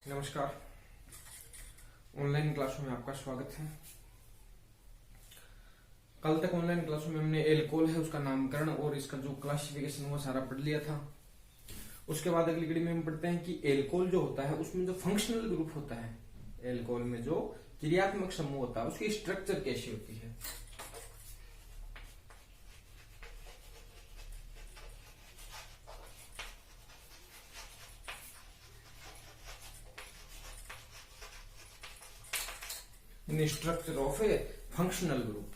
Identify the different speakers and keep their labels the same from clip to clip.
Speaker 1: नमस्कार। ऑनलाइन क्लासों में आपका स्वागत है। कल तक ऑनलाइन क्लासों में हमने एल्कोहल है उसका नामकरण और इसका जो क्लासिफिकेशन हुआ सारा पढ़ लिया था। उसके बाद अगली कड़ी में हम पढ़ते हैं कि एल्कोहल जो होता है उसमें जो फंक्शनल ग्रुप होता है, एल्कोहल में जो क्रियात्मक समूह होता है उसकी स्ट्रक्चर कैसी होती है। Structure of A functional group.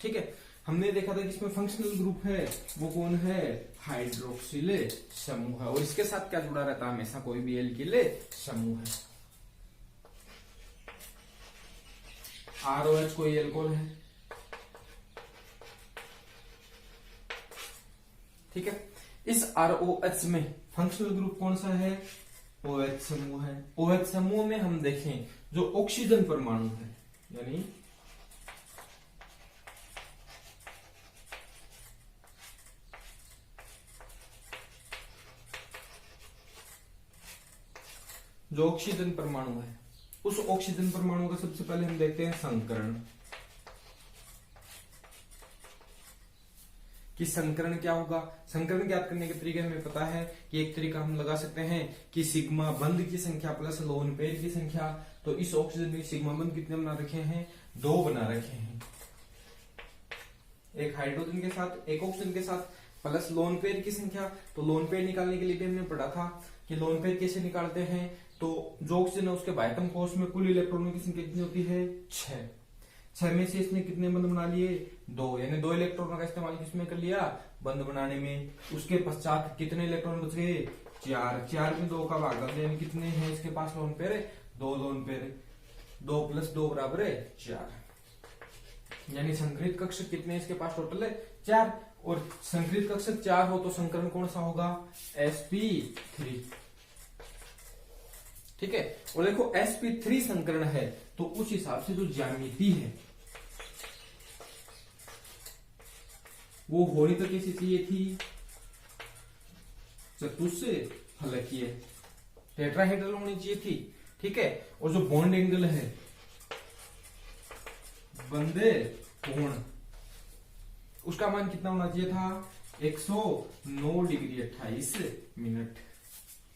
Speaker 1: ठीक है, हमने देखा था कि इसमें फंक्शनल ग्रुप है वो कौन है, हाइड्रोक्सिल समूह है। और इसके साथ क्या जुड़ा रहता है, हमेशा कोई भी एल्किल समूह है। ROH कोई एल्कोहल है। ठीक है, इस ROH में फंक्शनल ग्रुप कौन सा है, OH समूह है। OH समूह में हम देखें जो ऑक्सीजन परमाणु है, यानी जो ऑक्सीजन परमाणु है उस ऑक्सीजन परमाणु का सबसे पहले हम देखते हैं संकरण, कि संकरण क्या होगा। संकरण ज्ञात करने के तरीके हमें पता है कि एक तरीका हम लगा सकते हैं कि सिग्मा बंध की संख्या प्लस लोन पेयर की संख्या। तो इस ऑक्सीजन में सिग्मा बंध कितने बना रखे हैं, 2 बना रखे हैं, एक हाइड्रोजन के साथ एक ऑक्सीजन के साथ, प्लस लोन पेयर की संख्या। तो लोन पेयर निकालने के लिए भी हमने पढ़ा था कि लोन पेयर कैसे निकालते हैं। तो जो ऑक्सीजन है उसके बायतम कोश में कुल इलेक्ट्रॉनों की संख्या कितनी होती है, 6 में से इसने कितने बंध बना लिए, 2, यानी 2 इलेक्ट्रॉनों का इस्तेमाल किसमें कर लिया, बंध बनाने में। उसके पश्चात कितने इलेक्ट्रॉन बच गए, 4 में 2 का भाग कर दिया, यानी कितने हैं इसके पास लोन पेयर, 2 लोन पेयर, 2 + 2 = 4, यानी संकरित कक्षक कितने इसके पास टोटल है, 4। और संकरित कक्षक 4 हो तो संकरण कौन सा होगा, sp3। ठीक है, और देखो sp3 संकरण है तो उस हिसाब से जो ज्यामिति है वो होनी तो कैसी चाहिए थी, चतुष्फलकीय टेट्राहेड्रल होनी चाहिए थी। ठीक है, और जो बॉन्ड एंगल है बंधे कोण उसका मान कितना होना चाहिए था, 109 डिग्री 28 मिनट।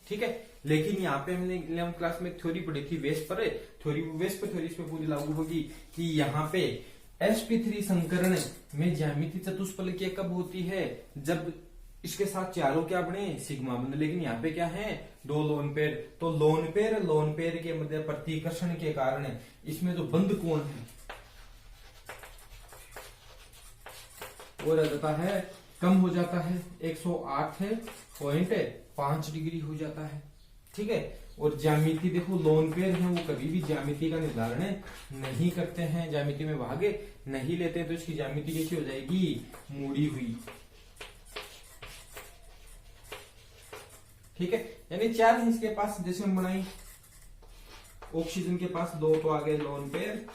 Speaker 1: ठीक है, लेकिन यहाँ पे हमने 11वीं क्लास में थ्योरी पढ़ी थी वेस पर, थ्योरी इस पे पूरी लागू होगी कि यहाँ पे sp3 संकरण में ज्यामिति चतुष्फलकीय कब होती है, जब इसके साथ चारों क्या बने, सिग्मा बंध। लेकिन यहाँ पे क्या है, 2 लोन पेयर। तो लोन पेयर के मध्य प्रतिकर्षण के कारण इसमें जो बंध कोण है वो रह जाता है, कम हो जाता है, 108.5 डिग्री हो जाता है। ठीक है, और ज्यामिति देखो लोन पेयर है वो कभी भी ज्यामिति का निर्धारण नहीं करते हैं, ज्यामिति में भाग नहीं लेते हैं। तो इसकी ज्यामिति कैसी हो जाएगी, मुड़ी हुई। ठीक है, यानी 4 है इसके पास, जैसे हम बनाई ऑक्सीजन के पास 2 तो आ गए लोन पेयर,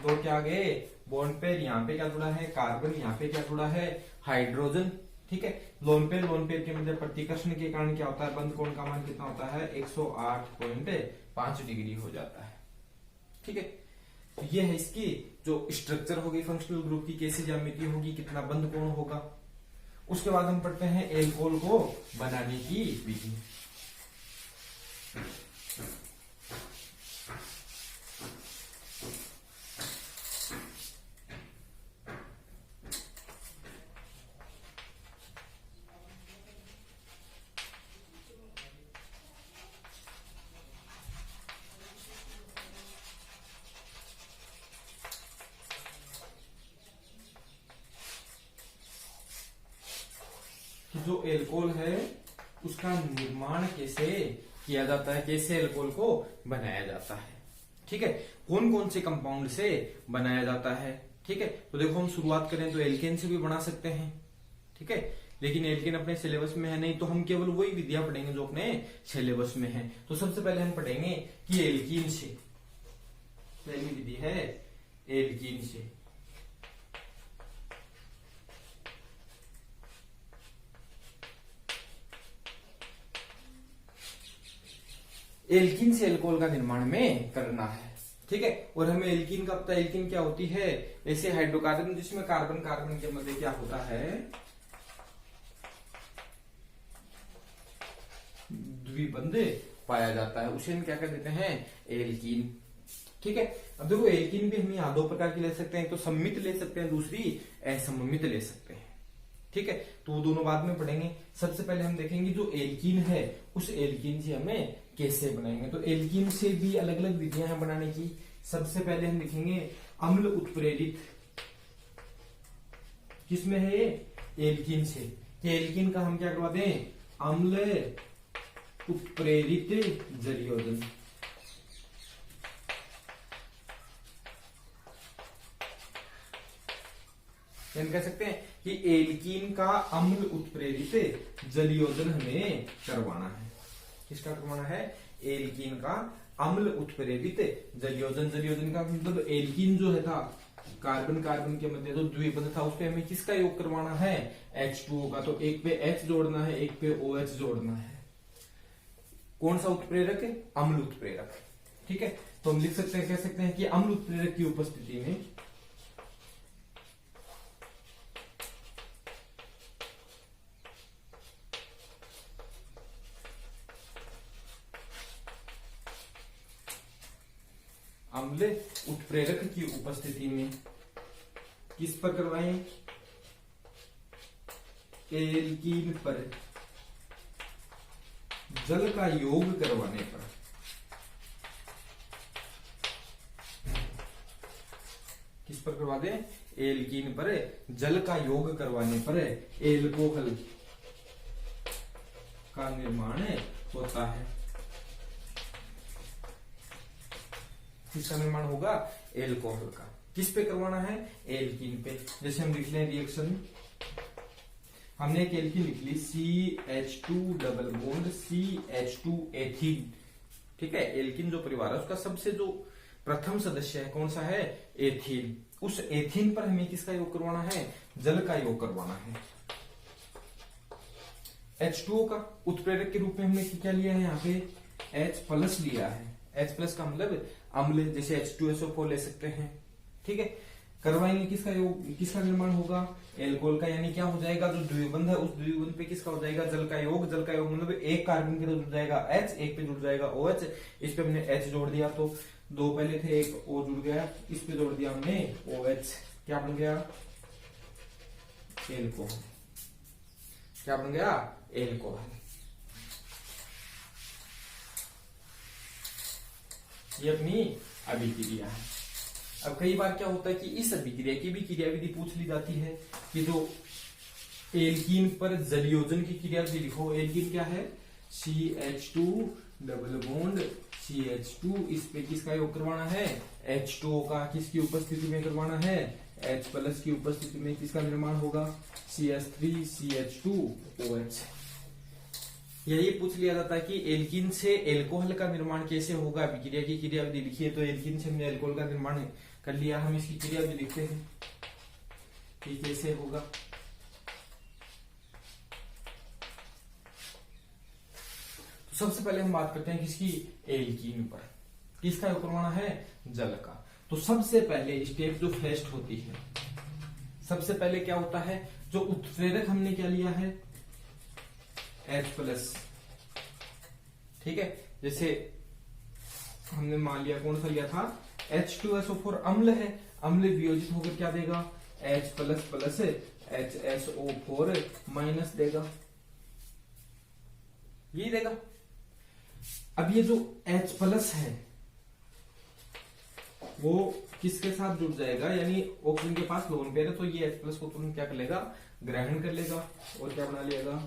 Speaker 1: 2 क्या आ गए बॉन्ड पेयर। यहाँ पे क्या जुड़ा है, कार्बन, यहाँ पे क्या जुड़ा है, हाइड्रोजन। ठीक है, लोन पेयर के मध्य प्रतिकर्षण के कारण क्या होता है, बंध कोण का मान कितना होता है, 108.5 डिग्री हो जाता है। ठीक है, तो ये है इसकी जो स्ट्रक्चर होगी फंक्शनल ग्रुप की, कैसी ज्यामिति होगी, कितना बंध कोण होगा। उसके बाद हम पढ़ते हैं एल्कोहल को बनाने की विधि। जो एल्कोहल है उसका निर्माण कैसे किया जाता है, कैसे एल्कोहल को बनाया जाता है। ठीक है, कौन कौन से कंपाउंड से बनाया जाता है। ठीक है, तो देखो हम शुरुआत करें तो एल्केन से भी बना सकते हैं। ठीक है, लेकिन एल्केन अपने सिलेबस में है नहीं, तो हम केवल वही विधियां पढ़ेंगे जो अपने सिलेबस में है। तो सबसे पहले हम पढ़ेंगे कि एल्कीन से, पहली विधि है एल्कीन से। एल्कीन से एल्कोहल का निर्माण में करना है। ठीक है, और हमें एल्कीन का पता है। एल्कीन क्या होती है? ऐसे हाइड्रोकार्बन जिसमें कार्बन कार्बन के मध्य क्या होता है? द्विबंध पाया जाता है, उसे हम क्या कर देते हैं? एल्कीन। ठीक है, अब देखो एल्कीन भी हम यहाँ दो प्रकार की ले सकते हैं, तो सम्मित ले सकते हैं, दूसरी असम्मित ले सकते हैं। ठीक है, तो वो दोनों बाद में पढ़ेंगे। सबसे पहले हम देखेंगे जो एल्कीन है उस एल्कीन से हमें कैसे बनाएंगे। तो एल्कीन से भी अलग अलग विधियां हैं बनाने की। सबसे पहले हम देखेंगे अम्ल उत्प्रेरित। किसमें है ये? एल्कीन से। कि एल्कीन का हम क्या करवा दें? अम्ल उत्प्रेरित जलयोजन। हम कह सकते हैं कि एल्कीन का अम्ल उत्प्रेरित जलयोजन हमें करवाना है। किसका करवाना है? एल्कीन का अम्ल उत्प्रेरित जलयोजन। जलयोजन का मतलब एल्कीन जो है था, कार्बन कार्बन के मध्य जो द्विबंध था, उस पे हमें किसका योग करवाना है? H2O का। तो एक पे H जोड़ना है, एक पे OH जोड़ना है। कौन सा उत्प्रेरक? अम्ल उत्प्रेरक। ठीक है, तो हम लिख सकते हैं, कह सकते हैं कि अम्ल उत्प्रेरक की उपस्थिति में अम्ल उत्प्रेरक की उपस्थिति में किस पर करवाएं? एल्कीन पर जल का योग करवाने पर। किस पर करवा दें? एल्कीन पर जल का योग करवाने पर एल्कोहल का निर्माण होता है। किसका निर्माण होगा? एल्कोहल का। किस पे करवाना है? एल्कीन पे। जैसे हम लिख लें रिएक्शन, हमने एक एल्कीन लिख ली CH2 double bond CH2 ethene. ठीक है, एल्कीन जो परिवार है उसका सबसे जो प्रथम सदस्य है कौन सा है? एथीन। उस एथीन पर हमें किसका योग करवाना है? जल का योग करवाना है। H2O का उत्प्रेरक के रूप में हमने क्या लिया है? यहाँ पे H प्लस लिया है। H प्लस का मतलब अम्ल, जैसे H2SO4 ले सकते हैं। ठीक है, करवाएंगे किसका योग, किसका निर्माण होगा? एल्कोहल का। यानी क्या हो जाएगा? जो द्विबंध है उस द्विबंध पे किसका हो जाएगा? जल का योग। जल का योग मतलब एक कार्बन के तो जुड़ जाएगा H, एक पे जुड़ जाएगा OH। इस पे हमने H जोड़ दिया, तो दो पहले थे, एक O जुड़ गया, इस पे जोड़ दिया हमने OH। क्या बन गया? एल्कोहल। क्या बन गया? एल्कोहल। ये अपनी अभिक्रिया है। अब कई बार क्या होता है कि इस अभिक्रिया की भी क्रिया विधि पूछ ली जाती है कि जो एल्कीन पर जलयोजन की क्रिया विधि लिखो। एल्कीन क्या है? CH2 डबल बॉन्ड CH2, इस पे किसका योग करवाना है? H2O का। किसकी उपस्थिति में करवाना है? H प्लस की उपस्थिति में किसका निर्माण होगा? CH3 CH2 OH। यही पूछ लिया जाता है कि एल्कीन से एल्कोहल का निर्माण कैसे होगा। अभिक्रिया की क्रिया विधि लिखिए। तो एल्कीन से हमने एल्कोहल का निर्माण कर लिया, हम इसकी क्रिया विधि लिखते हैं कि कैसे होगा। तो सबसे पहले हम बात करते हैं किसकी? एल्कीन पर। किसका योग करवाना है? जल का। तो सबसे पहले स्टेप जो फर्स्ट होती है, सबसे पहले क्या होता है? जो उत्प्रेरक हमने क्या लिया है? H plus. ठीक है, जैसे हमने मान लिया कौन सा लिया था? H2SO4 अम्ल है, अम्ल वियोजित होकर क्या देगा? H plus plus HSO4 minus देगा, ये देगा। अब ये जो H प्लस है वो किसके साथ जुड़ जाएगा? यानी ऑक्सीजन के पास लोन पेयर है, तो ये H प्लस को तुरंत क्या कर लेगा? ग्रहण कर लेगा और क्या बना लेगा?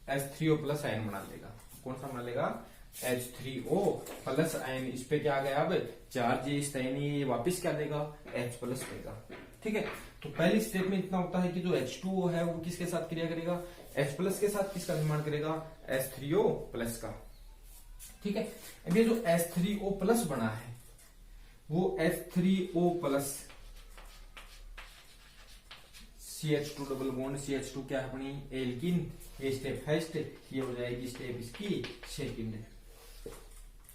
Speaker 1: H3O प्लस आयन बना लेगा। कौन सा बना लेगा? H3O plus ion. इस पे क्या आ गया? अब चार्ज इस ये वापिस क्या देगा? H प्लस देगा। ठीक है, तो पहली स्टेप में इतना होता है कि जो H2O है वो किसके साथ क्रिया करेगा? H प्लस के साथ। किसका निर्माण करेगा? H3O प्लस का। ठीक है, अब ये जो H3O प्लस बना है वो H3O plus CH2 double bond CH2 क्या है अपनी एल्किन, ये स्टेप फर्स्ट, ये हो जाएगी स्टेप इसकी सेकंड।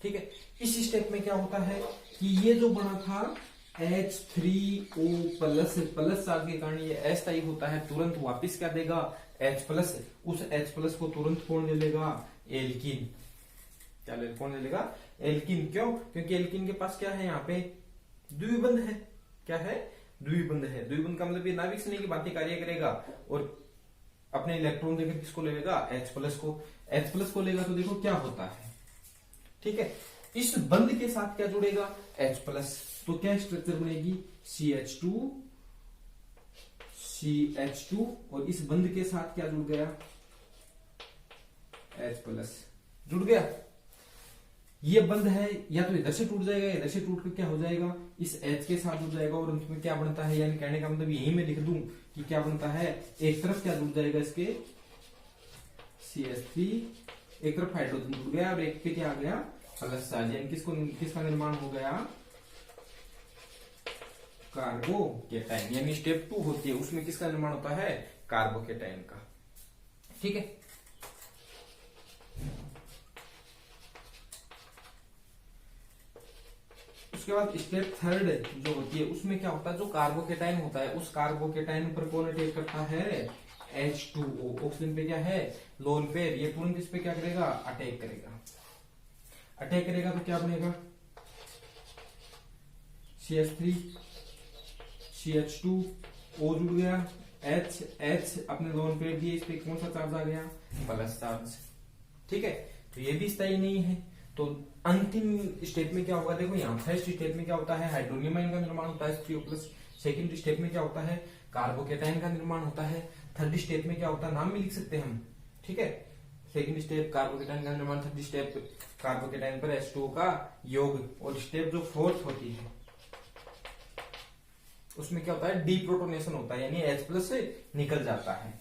Speaker 1: ठीक है, इस स्टेप में क्या होता है कि ये जो बना था H3O प्लस चार्ज के कारण ये H टाइप होता है, तुरंत वापस क्या देगा H प्लस, उस H प्लस को तुरंत कौन ले लेगा एल्किन, क्या ले कौन ले लेगा एल्किन। क्यों? क्योंकि एल्किन के पास क्या है यहाँ पे द्विबंध है, क्या है द्विबंध है। द्विबंध का मतलब ये नाभिक से नहीं की बातें कार्य करेगा और अपने इलेक्ट्रॉन देकर किसको ले लेगा H प्लस को, H प्लस को लेगा तो देखो क्या होता है। ठीक है, इस बंध के साथ क्या जुड़ेगा H प्लस, तो क्या स्ट्रक्चर बनेगी CH2 और इस बंध के साथ क्या जुड़ गया H प्लस जुड़ गया। ये बंध है या तो इधर से टूट जाएगा, इधर से टूट कर क्या हो जाएगा इस H के साथ जुड़ जाएगा और अंत में क्या बनता है, यानी कहने का मतलब यही मैं लिख दूं कि क्या बनता है, एक तरफ क्या जुड़ जाएगा इसके CH3, एक तरफ हाइड्रोजन जुड़ गया और एक पे क्या आ गया प्लस चार्ज, यानी किसका निर्माण हो गया कार्बोकेटाइन। यानी स्टेप 2 होती है उसमें किसका निर्माण होता है कार्बोकेटाइन का। ठीक है, उसके बाद स्टेप थर्ड जो होती है उसमें क्या होता है, जो कार्बोकेटाइन होता है उस कार्बोकेटाइन पर कौन अटैक करता है H2O, ऑक्सीजन पे क्या है लोन पेयर, ये तुरंत इस पे क्या करेगा अटैक करेगा। अटैक करेगा तो क्या बनेगा CH3 CH2 O जुड़ गया, H अपने लोन पेयर दिए, इस पे कौन सा चार्ज आ गया प्लस चार्ज। ठीक है, तो ये भी स्थायी नहीं है। तो अंतिम स्टेप में क्या होगा, देखो यहाँ फर्स्ट स्टेप में क्या होता है हाइड्रोनियम आयन का निर्माण होता है H3O+, सेकंड स्टेप में क्या होता है कार्बोकेटाइन का निर्माण होता है, थर्ड स्टेप में क्या होता है नाम भी लिख सकते हैं हम। ठीक है, सेकंड स्टेप कार्बोकेटाइन का निर्माण, थर्ड स्टेप कार्बोकेटाइन पर H2O का योग, और स्टेप जो फोर्थ होती है उसमें क्या होता है डीप्रोटोनेशन होता है, यानी H+ से निकल जाता है।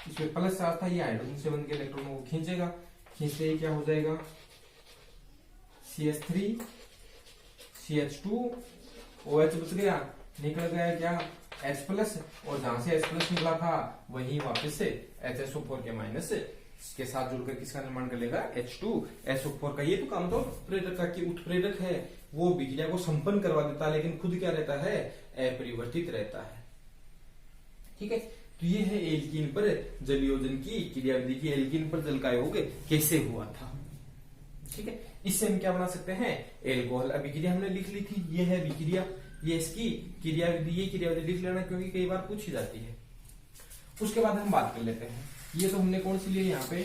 Speaker 1: इसमें प्लस चार्ज था, ये हाइड्रोजन से बन के इलेक्ट्रॉनों को खींचेगा, खींचते ही क्या हो जाएगा CH3 CH2 OH बच गया, निकल गया क्या H+, और जहां से H+ निकला था वही वापस से HSO4 के माइनस के साथ जुड़कर किसका निर्माण कर लेगा H2SO4 का। ये तो काम तो उत्प्रेरक का, कि उत्प्रेरक है वो विक्रिया को संपन्न करवा देता है लेकिन खुद क्या रहता है अपरिवर्तित रहता है। ठीक है, तो ये है एल्कीन पर जलयोजन की क्रियाविधि की, एल्कीन पर जल का योग कैसे हुआ था। ठीक है, इससे हम क्या बना सकते हैं एल्कोहल। अभिक्रिया हमने लिख ली थी, ये है विक्रिया, ये इसकी क्रियाविधि, ये क्रियाविधि लिख लेना क्योंकि कई बार पूछी जाती है। उसके बाद हम बात कर लेते हैं, ये तो हमने कौन सी ली यहाँ पे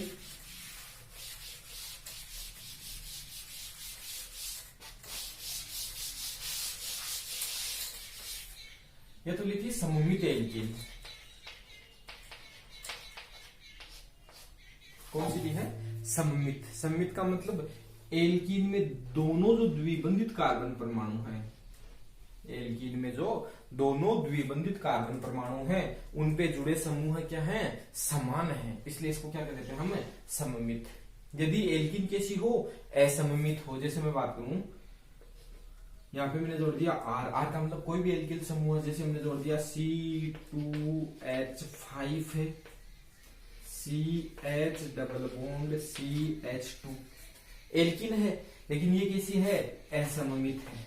Speaker 1: ये तो ली थी सममित एल्कीन, कौन सी ली है सममित। सममित का मतलब एल्कीन में दोनों जो द्विबंधित कार्बन परमाणु हैं, एल्कीन में जो दोनों द्विबंधित कार्बन परमाणु हैं उन पे जुड़े समूह क्या हैं समान हैं, इसलिए इसको क्या कहते हैं हम सममित। यदि एल्कीन कैसी हो असममित हो, जैसे मैं बात करूं यहाँ पे मैंने जोड़ दिया R का मतलब कोई भी एल्किल समूह है, जैसे हमने जोड़ दिया C2H5 है, CH double bond CH2 alkene है लेकिन ये कैसी है असममित है।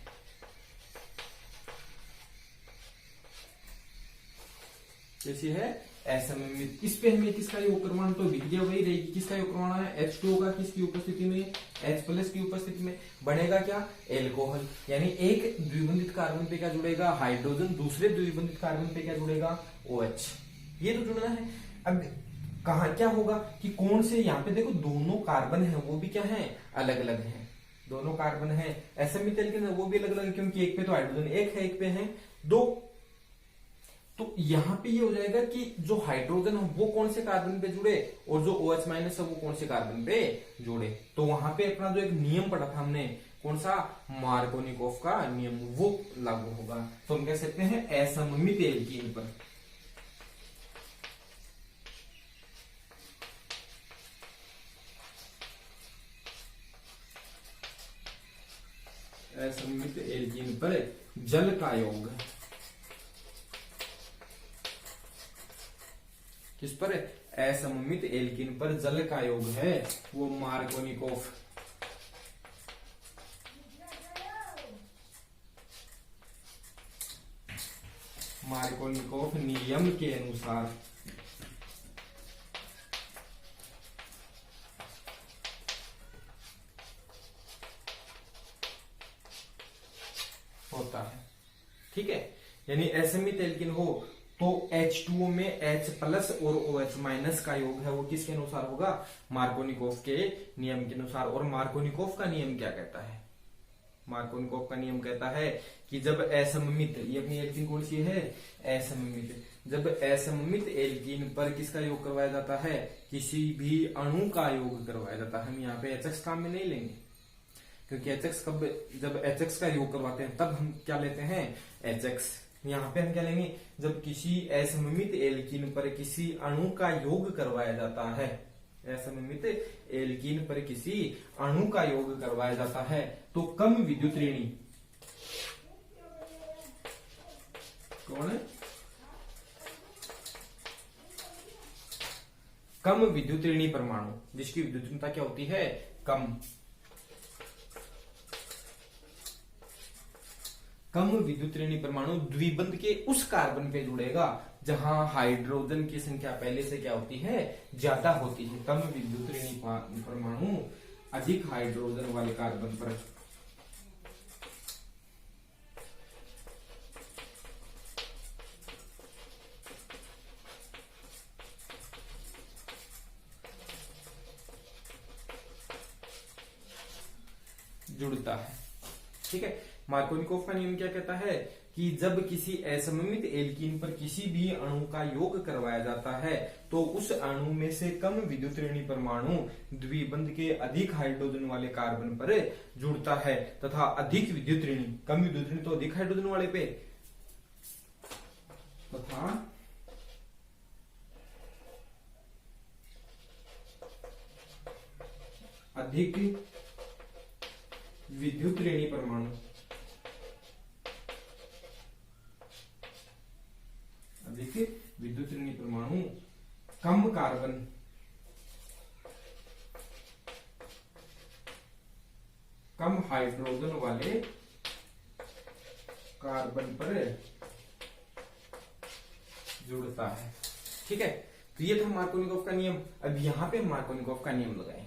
Speaker 1: कैसी है असममित। इस पे हमें किसका योग क्रमांक, तो विक्रिया वही रहेगी, किसका योग क्रमांक है H2O का, किसकी उपस्थिति में H+ की उपस्थिति में बनेगा क्या एल्कोहल। यानी एक द्विबंधित कार्बन पे क्या जुड़ेगा हाइड्रोजन, दूसरे द्विबंधित कार्बन पे क्या जुड़ेगा OH, ये तो जुड़ना है। अब कहा क्या होगा कि कौन से, यहाँ पे देखो दोनों कार्बन है वो भी क्या है अलग अलग है, दोनों कार्बन है असममित एल्कीन वो भी अलग अलग है, क्योंकि एक पे तो हाइड्रोजन एक है, एक पे है दो। तो यहाँ पे ये हो जाएगा कि जो हाइड्रोजन है वो कौन से कार्बन पे जुड़े और जो OH- है वो कौन से कार्बन पे जुड़े। तो वहां पे अपना जो एक नियम पढ़ा था हमने कौन सा मार्कोनिकोफ का नियम, वो लागू होगा। तो हम कह सकते हैं असममित एल्कीन पर जल का योग किस पर? असममित एल्कीन पर जल का योग है वो मार्कोनिकोफ नियम के अनुसार होता है। ठीक है, यानी असममित एल्कीन हो तो H2O में H प्लस और OH माइनस का योग है वो किसके अनुसार होगा? मार्कोनिकोफ के नियम के अनुसार। और मार्कोनिकोफ का नियम क्या कहता है? मार्कोनिकोफ का नियम कहता है कि जब असममित, ये अपनी एल्कीन कौन सी है? असममित। जब असममित एल्कीन पर किसका योग करवाया जाता है? किसी भी अणु का योग करवाया जाता है। हम यहाँ पे HX काम में नहीं लेंगे क्योंकि HX जब HX का योग करवाते हैं तब हम क्या लेते हैं? HX। यहाँ पे हम क्या लेंगे? जब किसी असममित एल्कीन पर किसी अणु का योग करवाया जाता है, असममित एल्कीन पर किसी अणु का योग करवाया जाता है तो कम विद्युत ऋणी कौन है? कम विद्युत ऋणी परमाणु, जिसकी विद्युत ऋणता क्या होती है? कम। कम विद्युत ऋणी परमाणु द्विबंध के उस कार्बन पे जुड़ेगा जहां हाइड्रोजन की संख्या पहले से क्या होती है? ज्यादा होती है। कम विद्युत ऋणी परमाणु अधिक हाइड्रोजन वाले कार्बन पर जुड़ता है। ठीक है, मार्कोनिकोफ का नियम क्या कहता है कि जब किसी असममित एल्कीन पर किसी भी अणु का योग करवाया जाता है तो उस अणु में से कम विद्युत ऋणी परमाणु द्विबंध के अधिक हाइड्रोजन वाले कार्बन पर जुड़ता है तथा अधिक विद्युत ऋणी, कम विद्युत ऋणी तो अधिक हाइड्रोजन वाले पे, तथा अधिक विद्युत ऋणी परमाणु विद्युत ऋणी परमाणु कम कार्बन कम हाइड्रोजन वाले कार्बन पर जुड़ता है। ठीक है, तो ये था मार्कोनिकोफ का नियम। अब यहां पे मार्कोनिकोफ का नियम लगाए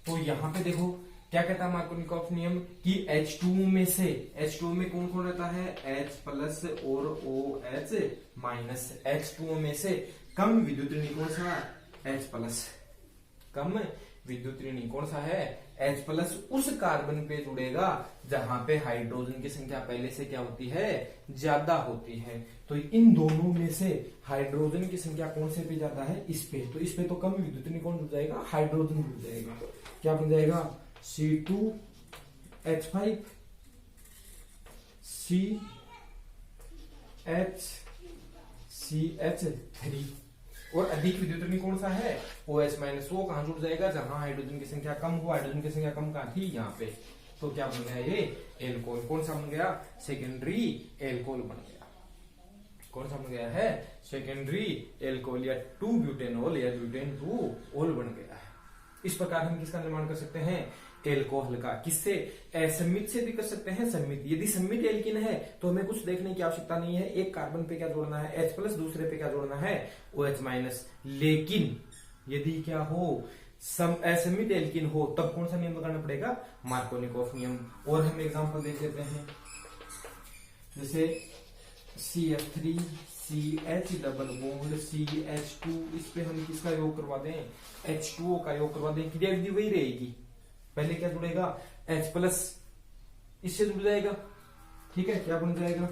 Speaker 1: तो यहां पे देखो क्या कहता है मार्कोनिकोफ नियम कि H2 में से, H2 में कौन कौन रहता है? H प्लस और OH माइनस। H2O में से कम विद्युत ऋणी कौन सा? H plus. कम विद्युत ऋणी कौन सा है? H प्लस उस कार्बन पे जुड़ेगा जहां पे हाइड्रोजन की संख्या पहले से क्या होती है? ज्यादा होती है। तो इन दोनों में से हाइड्रोजन की संख्या कौन से पे ज्यादा है? इस पे। तो इस पे तो कम विद्युत ऋणी कौन जुड़ जाएगा? हाइड्रोजन जुड़ जाएगा। क्या बन जाएगा? C2H5 CH3। और अधिक विद्युत ऋणी कौन सा है? OH minus. वो कहां जुड़ जाएगा? जहां हाइड्रोजन की संख्या कम हो। हाइड्रोजन की संख्या कम कहां थी? यहाँ पे। तो क्या बन गया? ये एल्कोहल। कौन सा बन गया? सेकेंडरी एल्कोहल बन गया। कौन सा बन गया है? सेकेंडरी एल्कोहल या 2 ब्यूटेनॉल या ब्यूटेन 2 ओल बन गया है। इस प्रकार हम किसका निर्माण कर सकते हैं? एल्कोहल का। किससे? असममित से भी कर सकते हैं, सममित। यदि सममित एल्कीन है तो हमें कुछ देखने की आवश्यकता नहीं है। एक कार्बन पे क्या जोड़ना है? H प्लस, दूसरे पे क्या जोड़ना है? OH minus. लेकिन यदि क्या हो? असममित एल्कीन हो तब कौन सा नियम लगाना पड़ेगा? मार्कोनिकोफ नियम। और हम एग्जांपल देख लेते हैं, जैसे CH3 CH double bond CH2, इस पे हम किसका योग करवा दें? H2O का योग करवा दें। क्रिया विधि वही रहेगी। पहले क्या जुड़ेगा? H प्लस, इससे जुड़ जाएगा। ठीक है, क्या बन जाएगा?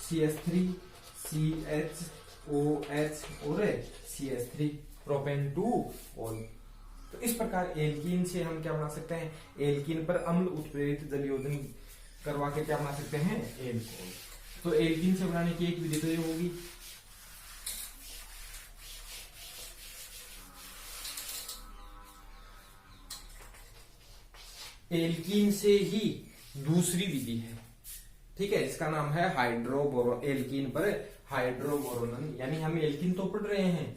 Speaker 1: CH3 CHOH और CH3 प्रोपेन 2 ऑल। तो इस प्रकार एल्कीन से हम क्या बना सकते हैं? एल्कीन पर अम्ल उत्प्रेरित जल योजन करवा के क्या बना सकते हैं? एल्कोहल। तो एल्कीन से बनाने की एक विधि तो ये होगी। एल्कीन से ही दूसरी विधि है, ठीक है, इसका नाम है हाइड्रोबोरो, एल्कीन पर हाइड्रोबोरोन, यानी हम एल्कीन तो पढ़ रहे हैं।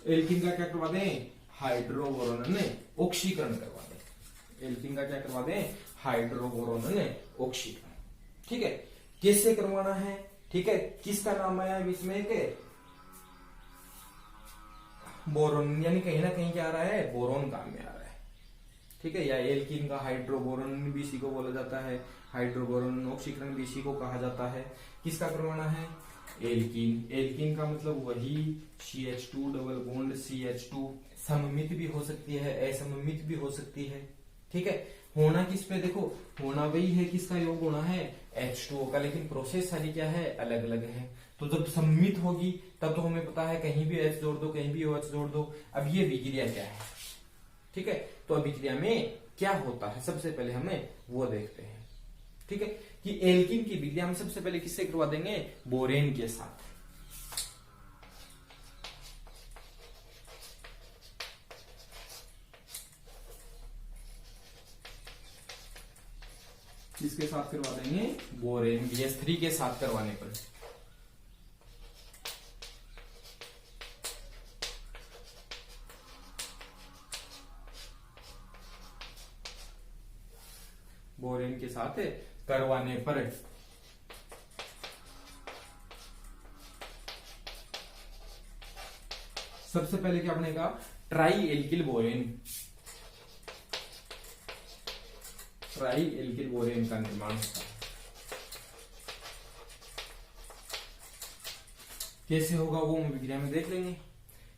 Speaker 1: एल्कीन का क्या करवा दें, हाइड्रोबोरोन ने ऑक्सीकरण करवा दें। एल्कीन का क्या करवा दें, हाइड्रोबोरोन ने ऑक्सीकरण। ठीक है, कैसे करवाना है, ठीक है, किसका नाम आया बीच में, के बोरोन, यानी कहीं ना कहीं क्या आ रहा है, बोरोन काम में आ रहा है। ठीक है, या एल्कीन का हाइड्रोबोरोन भी इसी को बोला जाता है, हाइड्रोबोरोन ऑक्सीकरण भी इसी को कहा जाता है। किसका करवाना है, एल्कीन। एल्कीन का मतलब वही CH2 डबल बॉन्ड CH2, सममित भी हो सकती है, असममित भी हो सकती है। ठीक है, होना किस पे, देखो होना वही है, किसका योग होना है, H2O का, लेकिन प्रोसेस सारी क्या है, अलग अलग है। तो जब सम्मित होगी तब तो हमें पता है कहीं भी H जोड़ दो, कहीं भी OH जोड़ दो। अब ये अभिक्रिया क्या है, ठीक है, तो अभिक्रिया में क्या होता है, सबसे पहले हमें वो देखते हैं। ठीक है, कि एल्कीन की अभिक्रिया हम सबसे पहले किससे करवा देंगे, बोरेन के साथ। किसके साथ करवा देंगे, बोरेन, BS3 के साथ करवाने पर। बोरेन के साथ करवाने पर सबसे पहले क्या बनेगा, try alkyl borane, try alkyl borane का निर्माण होता है। कैसे होगा वो हम विक्रिया में देख लेंगे।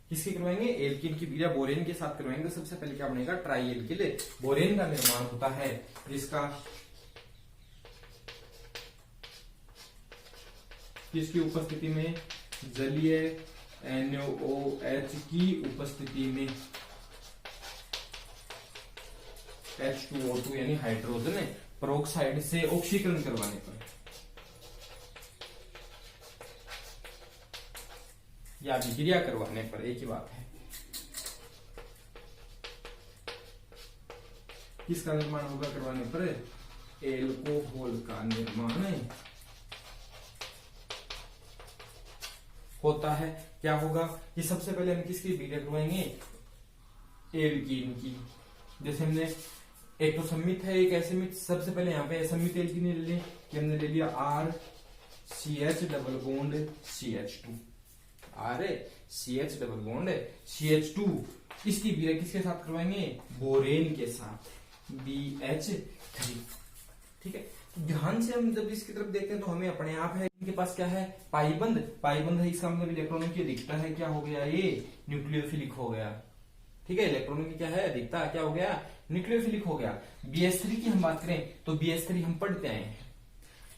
Speaker 1: किसकी करवाएंगे, एल्किन की विक्रिया बोरेन के साथ करवाएंगे। सबसे पहले क्या बनेगा, ट्राई एल्किल बोरेन का निर्माण होता है, जिसका किसकी उपस्थिति में, जलीय NaOH की उपस्थिति में H2O2 यानी हाइड्रोजन पेरोक्साइड से ऑक्सीकरण करवाने पर, या अभिक्रिया करवाने पर, एक ही बात है। किसका निर्माण होगा करवाने पर, एल्कोहल का निर्माण होता है। क्या होगा कि सबसे पहले हम किसकी अभिक्रिया करवाएंगे, एल्कीन की। जैसे हमने एक तो सम्मित है, एक असमित, सबसे पहले यहाँ पे असमित एल्कीन ले लें, कि हमने ले लिया RCH double bond CH2, RCH double bond CH2। इसकी अभिक्रिया किसके साथ करवाएंगे, बोरेन के साथ, BH3। ठीक है, ध्यान से हम जब इसकी तरफ देखते हैं तो हमें अपने आप है, इनके पास क्या है, पाइबंद, पाइबंद है, इसका मतलब इलेक्ट्रॉनों की अधिकता है, क्या हो गया, ये न्यूक्लियोफिलिक हो गया। ठीक है, इलेक्ट्रॉनों की क्या है, अधिकता, क्या हो गया, न्यूक्लियोफिलिक हो गया। BS3 की हम बात करें तो BS3 हम पढ़ते आए हैं,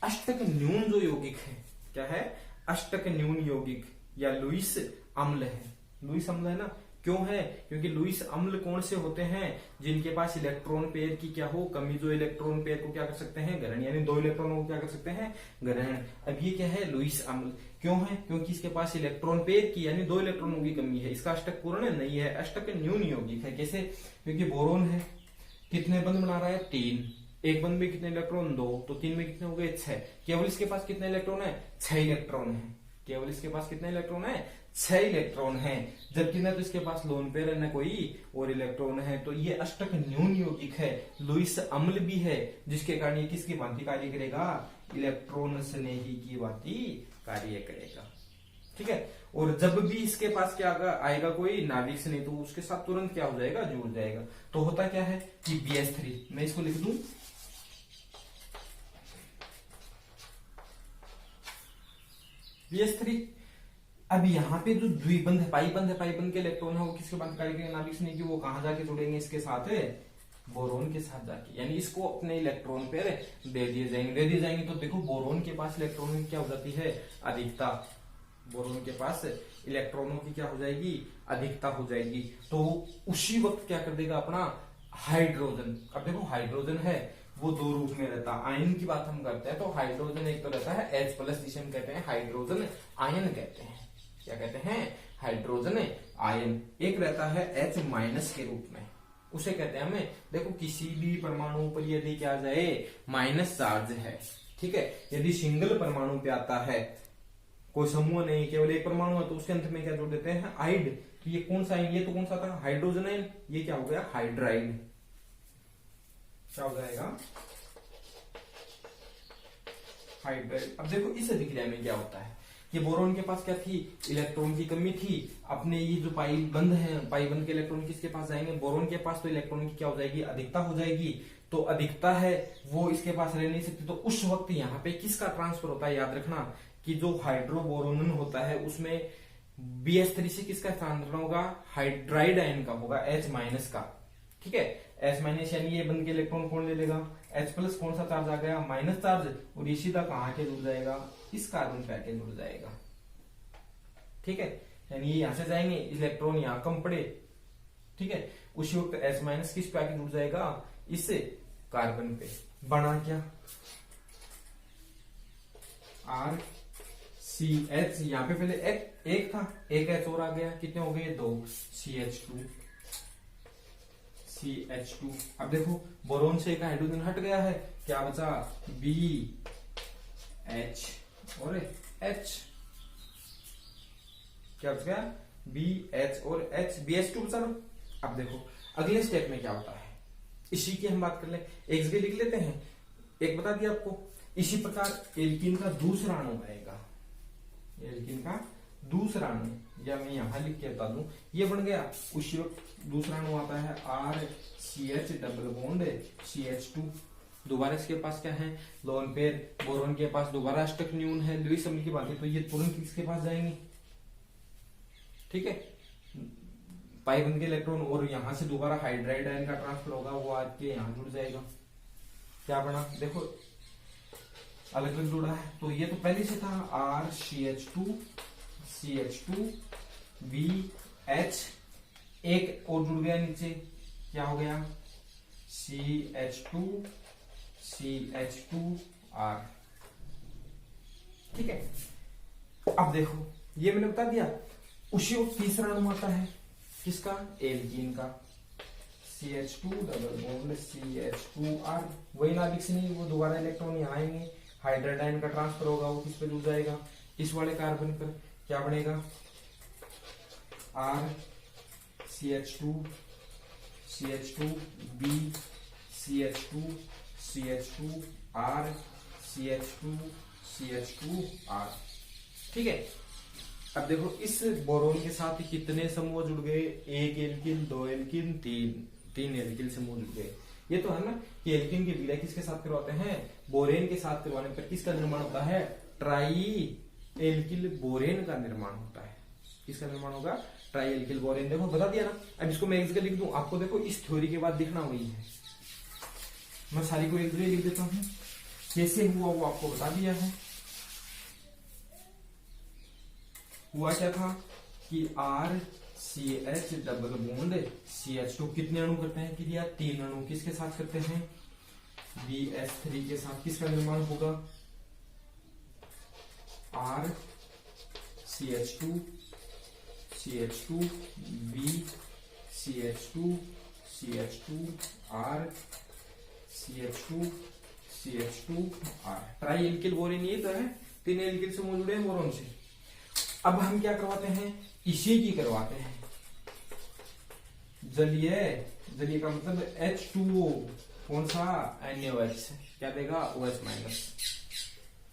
Speaker 1: अष्टक न्यून जो यौगिक है, क्या है, अष्टक न्यून यौगिक या लुईस अम्ल है। लुईस अम्ल है ना, क्यों है, क्योंकि लुईस अम्ल कौन से होते हैं, जिनके पास इलेक्ट्रॉन पेयर की क्या हो, कमी, जो इलेक्ट्रॉन पेयर को क्या कर सकते हैं, ग्रहण, यानी 2 इलेक्ट्रॉनों को क्या कर सकते हैं, ग्रहण। अब ये क्या है, लुईस अम्ल क्यों है, क्योंकि इसके पास इलेक्ट्रॉन पेयर की यानी 2 इलेक्ट्रॉनों की कमी है। इसका अष्टक पूर्ण नहीं है, अष्टक न्यून यौगिक है। कैसे, क्योंकि बोरोन है, कितने बंध बना रहा है, 3, एक बंध में कितने इलेक्ट्रॉन, 2, तो 3 में कितने हो गए, 6। केवल इसके पास कितने इलेक्ट्रॉन है, 6 इलेक्ट्रॉन है। केवल इसके पास कितने इलेक्ट्रॉन है, 6 इलेक्ट्रॉन है, जबकि न तो इसके पास लोन पेयर है, न कोई और इलेक्ट्रॉन है। तो ये अष्टक न्यून यौगिक है, लुईस अम्ल भी है, जिसके कारण ये किसकी भांति कार्य करेगा, इलेक्ट्रॉन स्नेही की भांति कार्य करेगा। ठीक है, और जब भी इसके पास क्या आएगा कोई नाभिक स्नेही, तो उसके साथ तुरंत क्या हो जाएगा, जुड़ जाएगा। तो होता क्या है कि BS3, मैं इसको लिख दूं, BS3। अब यहाँ पे जो द्विबंध है, पाइबंध है, पाइबंध के इलेक्ट्रॉन है, वो किसके बंध कार्य करेंगे, नाभिक स्नेही की, वो कहां जाके जुड़ेंगे, इसके साथ है, बोरोन के साथ जाके, यानी इसको अपने इलेक्ट्रॉन पेयर दे दिए जाएंगे। तो देखो बोरोन के पास इलेक्ट्रॉनों की क्या हो जाती है, अधिकता, बोरोन के पास इलेक्ट्रॉनों की क्या हो जाएगी, अधिकता हो जाएगी। तो उसी वक्त क्या कर देगा अपना हाइड्रोजन। अब देखो हाइड्रोजन है वो 2 रूप में रहता है, आयन की बात हम करते हैं तो हाइड्रोजन एक तो रहता है H+, जिसे हम कहते हैं हाइड्रोजन आयन कहते हैं, क्या कहते हैं, हाइड्रोजन आयन। एक रहता है H माइनस के रूप में, उसे कहते हैं हमें, देखो किसी भी परमाणु पर यदि क्या आ जाए माइनस चार्ज है, ठीक है, यदि सिंगल परमाणु पे आता है, कोई समूह नहीं, केवल एक परमाणु है, तो उसके अंत में क्या जोड़ देते हैं, आइड। तो ये कौन सा आयन, ये तो कौन सा था, हाइड्रोजन आयन, ये क्या हो गया, हाइड्राइड। क्या हो जाएगा, हाइड्राइड। अब देखो इस अभिक्रिया में क्या होता है, ये बोरोन के पास क्या थी, इलेक्ट्रॉन की कमी थी, अपने ये जो पाई बंद है, पाई बंद के इलेक्ट्रॉन किसके पास जाएंगे, बोरोन के पास, तो इलेक्ट्रॉन की क्या हो जाएगी, अधिकता हो जाएगी। तो अधिकता है वो इसके पास रह नहीं सकती, तो उस वक्त यहाँ पे किसका ट्रांसफर होता है, याद रखना कि जो हाइड्रोबोरोन होता है उसमें BH3 से किसका स्थानांतरण होगा, हाइड्राइड आयन का होगा, H माइनस का, ठीक है। H माइनस यानी ये बंद के इलेक्ट्रॉन कौन ले लेगा, H प्लस कौन सा चार्ज आ गया, माइनस चार्ज, और ये सीधा कहाँ के जुड़ जाएगा, इस कार्बन पे आके जुड़ जाएगा, ठीक है। यानी ये यहां से जाएंगे, इलेक्ट्रॉन यहां कम पड़े, ठीक है, उसी वक्त H माइनस किस पे आके जुड़ जाएगा, इससे कार्बन पे। बना क्या, RCH, यहाँ पे पहले एक था, एक H और आ गया, कितने हो गए, 2, CH2। अब देखो बोरोन से एक हाइड्रोजन हट गया है, क्या बचा, BH और H, क्या बच गया, BH और H, BH2 बचा लो। अब देखो अगले स्टेप में क्या होता है, इसी की हम बात कर ले, एक जगह लिख लेते हैं, एक बता दिया आपको। इसी प्रकार एल्कीन का दूसरा अणु आएगा, एल्कीन का दूसरा अणु, या मैं यहां लिख के बता दूं, ये बन गया, उसी वक्त दूसरा अणु आता है RCH डबल बॉन्ड CH2। दोबारा इसके पास क्या है, लोन पेयर, बोरोन के पास दोबारा अष्टक न्यून है, लुईस अम्ल की बात है, तो ये तुरंत किसके पास जाएंगे, ठीक है, पाई बंद के इलेक्ट्रॉन, और यहां से दोबारा हाइड्राइड आयन का ट्रांसफर होगा, वो आके यहां जुड़ जाएगा। क्या बना, देखो अलग अलग जुड़ा है, तो ये तो पहले से था RCH2 CH2 BH, एक और जुड़ गया नीचे, क्या हो गया, CH2 CH2R, ठीक है। अब देखो ये मैंने बता दिया, उसी वक्त तीसरा अणु आता है, किसका, एल्कीन का, CH2 डबल बॉन्ड CH2R, वही नाभिक से नहीं, वो दोबारा इलेक्ट्रॉन यहाँ आएंगे, हाइड्राइड आयन का ट्रांसफर होगा, वो किस पे जुड़ जाएगा, इस वाले कार्बन पर। क्या बनेगा, RCH2 CH2 B CH2 CH2R CH2 CH2R, ठीक है। अब देखो इस बोरोन के साथ कितने समूह जुड़ गए, एक एल्किन, दो एल्किन, तीन एल्किन समूह जुड़ गए। ये तो है ना कि एल्किन की विलय किसके साथ करवाते हैं, बोरेन के साथ करवाने पर किसका निर्माण होता है, ट्राई एल्किल बोरेन का निर्माण होता है। किसका निर्माण होगा, ट्राई एल्किल बोरेन। देखो बता दिया ना। अब इसको मैं एक जगह लिख दूं, आपको देखो इस थ्योरी के बाद लिखना वही है, मैं सारी को एक जगह लिख देता हूं, कैसे हुआ वो आपको बता दिया है। हुआ क्या था कि RCH डबल बॉन्ड CH2 कितने अणु करते हैं क्रिया, 3 अणु। किसके साथ करते हैं, BH3 के साथ। किसका निर्माण होगा, RCH2 CH2 B CH2 CH2 R CH2 CH2 R। Try alkyl borane ये तो है, 3 एल्किल से जुड़े हैं बोरोन से। अब हम क्या करवाते हैं, इसी की करवाते हैं जलीय का मतलब H2O, कौन सा, NaOH, क्या देगा, OH माइनस।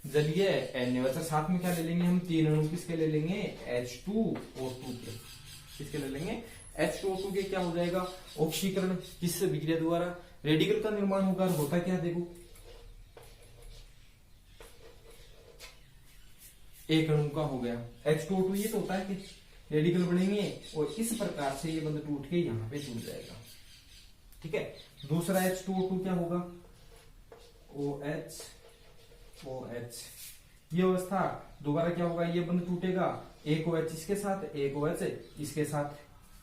Speaker 1: जलीय NaOH, साथ में क्या ले लेंगे हम, 3 अणु। किसके ले लेंगे, H2O2 के। किसके ले लेंगे, H2O2 के। क्या हो जाएगा, ऑक्सीकरण। किस विक्रिया द्वारा, रेडिकल का निर्माण होगा। होता क्या, देखो एक अणु का हो गया H2O2, ये तो होता है कि रेडिकल बनेंगे और इस प्रकार से ये बंद टूट के यहां पे जुड़ जाएगा, ठीक है। दूसरा H2O2 क्या होगा, OH OH। ये अवस्था दोबारा क्या होगा, ये बंद टूटेगा, एक OH इसके साथ, एक OH इसके साथ।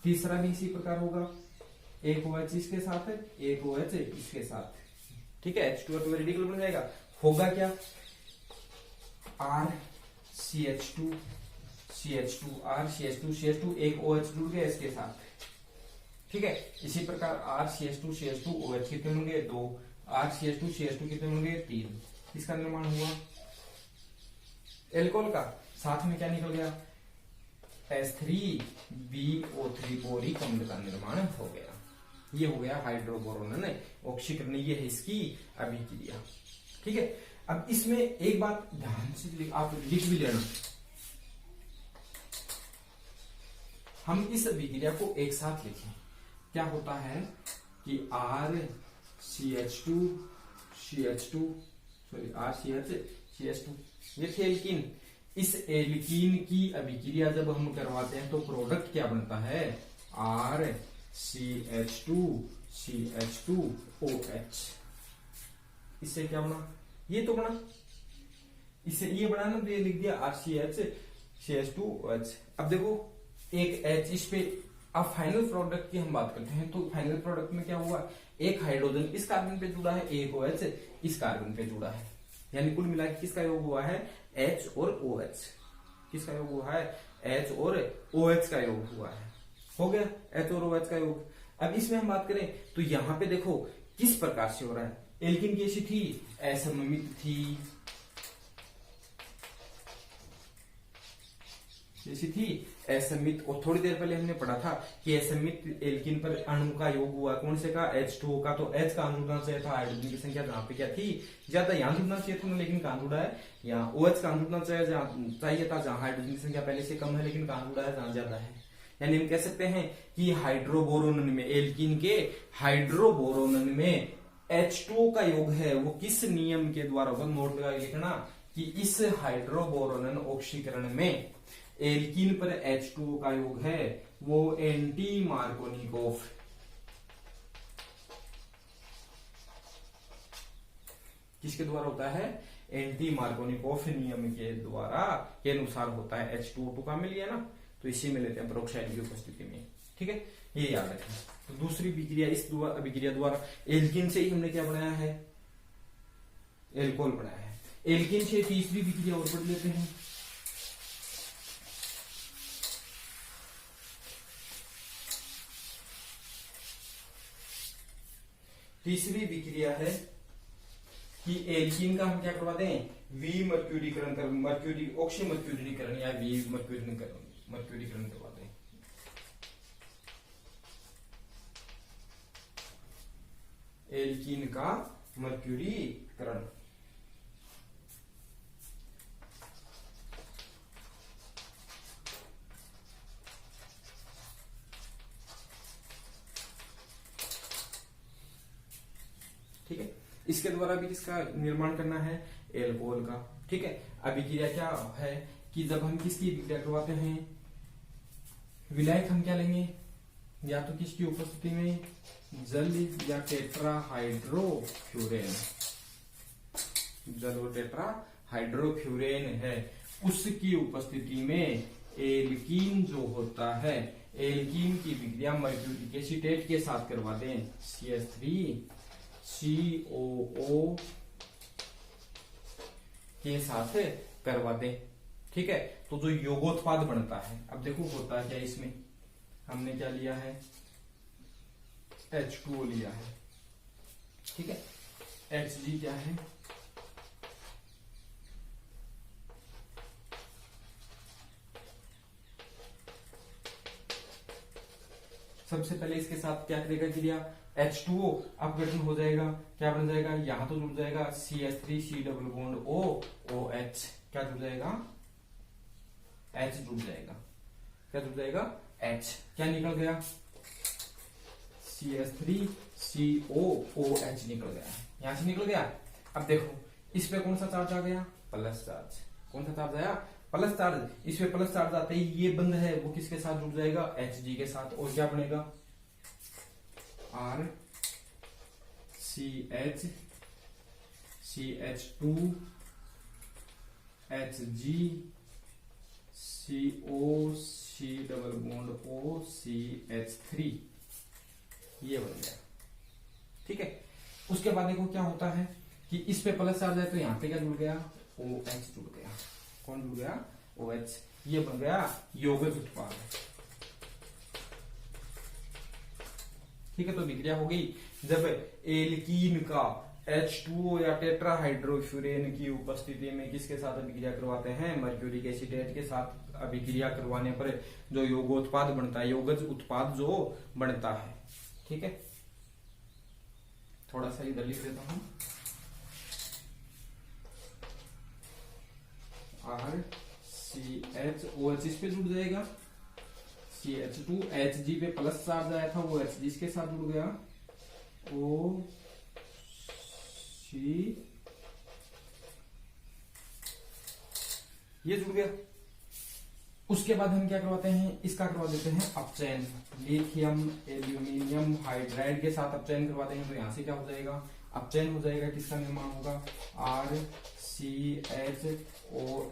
Speaker 1: तीसरा भी इसी प्रकार होगा, एक OH इसके साथ, एक OH इसके साथ, ठीक है। H2O2 रेडिकल बन जाएगा। होगा क्या, RCH2 CH2 R CH2 एक OH जुड़ गया इसके साथ, ठीक है। इसी प्रकार R CH2 OH कितने होंगे 2, R CH2 कितने होंगे 3, इसका निर्माण हुआ। एल्कोहल का साथ में क्या निकल गया H3BO3 बोरिक अम्ल का निर्माण हो गया। ये हो गया हाइड्रोबोरोन ऑक्सीकरण, ये है इसकी अभिक्रिया, ठीक है। अब इसमें एक बात ध्यान से आप लिख भी लेना, हम इस अभिक्रिया को एक साथ लिखें। क्या होता है कि R CH2 ये थे एल्कीन। इस एल्कीन की अभिक्रिया जब हम करवाते हैं तो प्रोडक्ट क्या बनता है R CH2 OH। इससे क्या बना, ये तो बना, इससे ये बना ना, तो ये लिख दिया RCH CH2OH। अब देखो एक H इस पे, अब फाइनल प्रोडक्ट की हम बात करते हैं तो फाइनल प्रोडक्ट में क्या हुआ, एक हाइड्रोजन इस कार्बन पे जुड़ा है, एक OH इस कार्बन पे जुड़ा है, यानी कुल मिला के किसका योग हुआ है H और OH। किसका योग हुआ है H और OH का योग हुआ है, हो गया H और OH का योग। अब इसमें हम बात करें तो यहां पे देखो किस प्रकार से हो रहा है। एल्कीन कैसी थी, असममित थी, जैसी थी असममित। और थोड़ी देर पहले हमने पढ़ा था कि असममित एल्कीन पर अणु का योग हुआ कौन से का H2O का, तो H का जुड़ना चाहिए था, हाइड्रोजन की संख्या जहां पे क्या थी ज्यादा, यहां जुड़ना चाहिए था लेकिन कहां जुड़ा है यहाँ। OH का जुड़ना चाहिए था जहां हाइड्रोजन की संख्या पहले से कम है, लेकिन कहां जुड़ा है जहां ज्यादा है। यानी हम कह सकते हैं कि हाइड्रोबोरोन में, एल्कीन के हाइड्रोबोरोन में H2O का योग है वो किस नियम के द्वारा होगा, नोट लगा लिखना कि इस हाइड्रोबोरोन ऑक्सीकरण में एल्कीन पर H2O का योग है वो एंटी मार्कोनिकोव, किसके द्वारा होता है, एंटी मार्कोनिकोव नियम के द्वारा के अनुसार होता है। H2O2 का मिल गया ना, तो इसी में लेते हैं पेरोक्साइड की उपस्थिति में, ठीक है, ये याद रखें। तो दूसरी विक्रिया, इस अभिक्रिया द्वारा एल्कीन से ही हमने क्या बनाया है, एल्कोहल बनाया है। एल्कीन से तीसरी विक्रिया और पढ़ लेते हैं। तीसरी विक्रिया है कि एल्कीन का हम क्या करवा दें, विमर्क्यूरीकरण कर, मर्क्यूरी ऑक्सीमर्क्यूरीकरण या मर्क्यूरीकरण करवा दें। एल्कीन का मर्क्यूरीकरण, ठीक है। इसके द्वारा भी किसका निर्माण करना है, एल्कोहल का, ठीक है। अभिक्रिया क्या है कि जब हम किसकी अभिक्रिया करवाते हैं, विलायक हम क्या लेंगे, या तो किसकी उपस्थिति में जल या टेट्राहाइड्रोफ्यूरेन, जल और टेट्राहाइड्रोफ्यूरेन है, उसकी उपस्थिति में एल्कीन जो होता है, एल्कीन की विक्रिया मर्क्यूरिक एसीटेट के साथ करवा दें, CH3COO के साथ करवा दें, ठीक है। तो जो योगोत्पाद बनता है, अब देखो होता है क्या, इसमें हमने क्या लिया है, H2O लिया है, ठीक है। Hg क्या है, सबसे पहले इसके साथ क्या करेगा क्रिया, H2O अपघटन हो जाएगा, क्या बन जाएगा, यहां तो जुड़ जाएगा CH3C double bond O OH, क्या जुड़ जाएगा, H जुड़ जाएगा, क्या जुड़ जाएगा H, क्या निकल गया CH3CO OH निकल गया, यहां से निकल गया। अब देखो इस पे कौन सा चार्ज आ गया, प्लस चार्ज, कौन सा चार्ज आया, प्लस चार्ज। इस पे प्लस चार्ज आते ही ये बंध है वो किसके साथ जुड़ जाएगा, Hg के साथ, और क्या बनेगा R CH CH2 Hg CO C double bond O CH3, ये बन गया, ठीक है। उसके बाद देखो क्या होता है कि इस पे प्लस चार्ज है तो यहां पे क्या जुड़ गया, OH जुड़ गया, कौन जुड़ गया OH, ये बन गया यौगिक उत्पाद। ठीक है, तो अभिक्रिया हो गई जब एल्कीन का H2O या टेट्राहाइड्रोफ्यूरेन की उपस्थिति में किसके साथ अभिक्रिया करवाते हैं, मर्क्यूरिक एसिटेट के साथ अभिक्रिया करवाने पर जो यौगोत्पाद बनता है, यौगिक उत्पाद जो बनता है। ठीक है, थोड़ा सा इधर लिख देता हूं, RCHOH इस पे जुड़ जाएगा, CH2 Hg पे प्लस चार्ज आया था वो Hg इसके साथ जुड़ गया, OC ये जुड़ गया। उसके बाद हम क्या करवाते हैं, इसका करवा देते हैं अपचयन, लिथियम एल्यूमिनियम हाइड्राइड के साथ अपचयन करवाते हैं। तो यहां से क्या हो जाएगा, अपचयन हो जाएगा, किसका निर्माण होगा, RCHOH और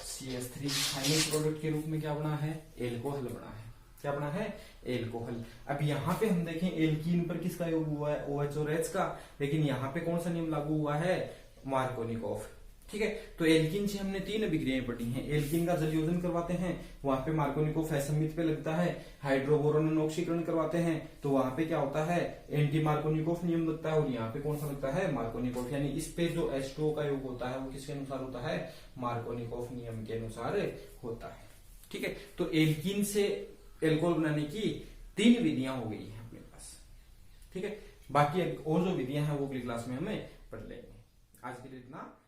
Speaker 1: CH3 फाइनल प्रोडक्ट के रूप में क्या बना है, एल्कोहल बना है। क्या बना है, एल्कोहल। अब यहाँ पे हम देखें एल्कीन पर किसका योग हुआ है, OH और H का, लेकिन यहाँ पे कौन सा नियम लागू हुआ है, मार्कोनिकोफ। ठीक है, तो एल्कीन से हमने 3 अभिक्रियाएं पढ़ी हैं। एल्कीन का जलयोजन करवाते हैं, वहां पे मार्कोनिकोफ एसमित पे लगता है। हाइड्रोबोरोन ऑक्सीकरण करवाते हैं, तो वहां पे क्या होता है, एंटी मार्कोनिकोफ नियम लगता है, और यहाँ पे कौन सा लगता है, मार्कोनिकोफ। यानी इस पे जो H2O का योग होता है वो किसके अनुसार होता है, मार्कोनिकोफ नियम के अनुसार होता है। ठीक है, तो एल्कीन से एल्कोहल बनाने की 3 विधियां हो गई है अपने पास। ठीक है, बाकी और जो विधियां हैं वो अगली क्लास में हमें पढ़ लेंगे। आज के लिए इतना।